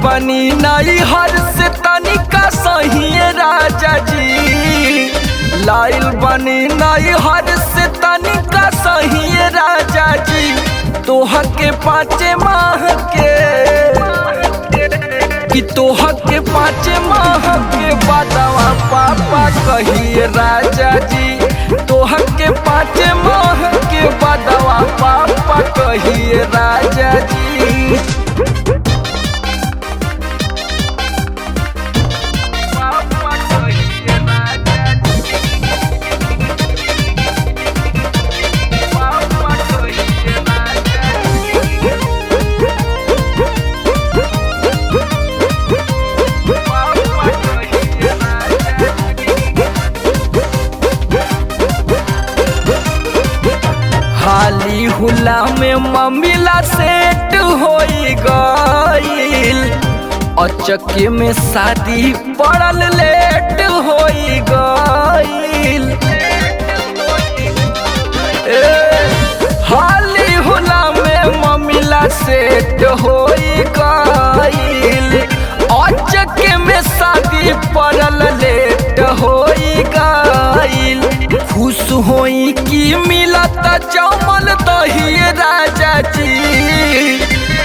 बनी नई हर से तनिका सही राजा जी, लाइल बनी नई हर से तनिका सही राजा जी। तोहर के 5 माह के कि तोहर के 5 माह के बदवा पापा कहिए राजा जी। तोहर के 5 माह के बदवा पापा कहिए राजा जी। हाली हुला में मम्मीला सेट होई गईल, अचके में शादी पड़ल लेट होई गईल। हाली हुला में मम्मीला सेट होई गईल, अचके में शादी पड़ल लेट होई गईल। खुश होई कि मिलत जमल दही राजा जी,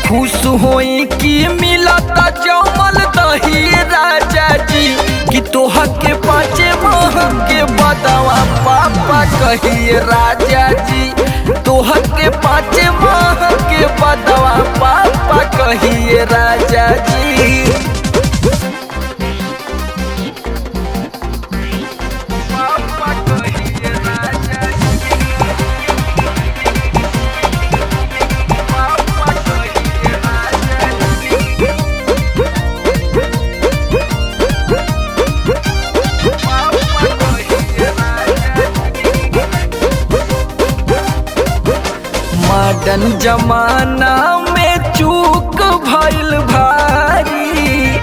खुश होई कि मिलत जमल दही राजा जी। कि तोहर के 5 माह के बदवा पापा कहिए राजा जी। तोहर के 5 माह के बदवा पापा कहिए राजा जी। मॉडर्न जमाना में चूक भइल भारी,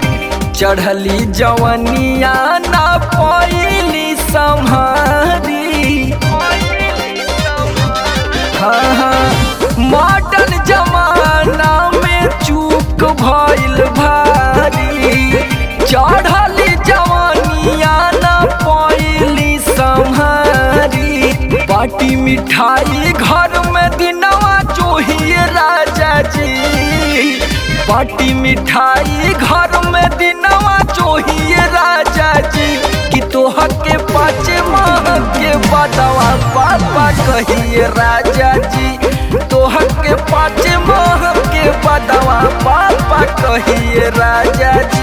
चढ़ली जवनिया ना पइली सम्हारी। हाँ, मॉडर्न जमाना में चूक भइल भारी, चढ़ली जवनिया ना पइली सम्हारी। बाटी मिठाई घर में दिनवा चोहिए राजा जी, बाटी मिठाई घर में दिनवा चोहिए राजा जी। कि तोहर के 5 माह के बदवा पापा कहिए राजा जी। तोहर के 5 माह के बदवा पापा कहिए राजा जी।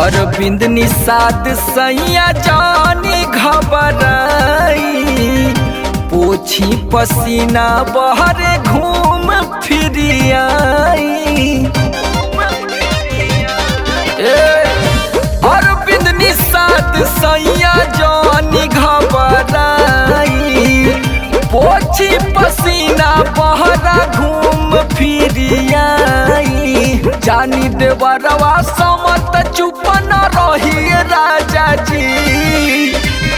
अरविंद निषाद सैया जानी घबराई, पोछी पसीना बहरे घूम फिर आई। अरविंद निषाद सैया जानी घबराई, पोछी पसीना बहरा घूम फिर आई। जानी देवरवा समत चुप न रही राजा जी,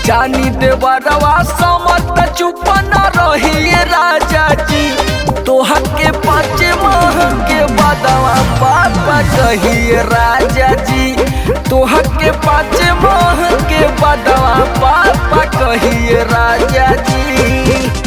जानी देवरवा समत चुप न रही राजा जी। तोहर के 5 माह के बदवा पापा कहिए राजा जी। तोहर के 5 माह के बदवा पापा कहिए राजा जी।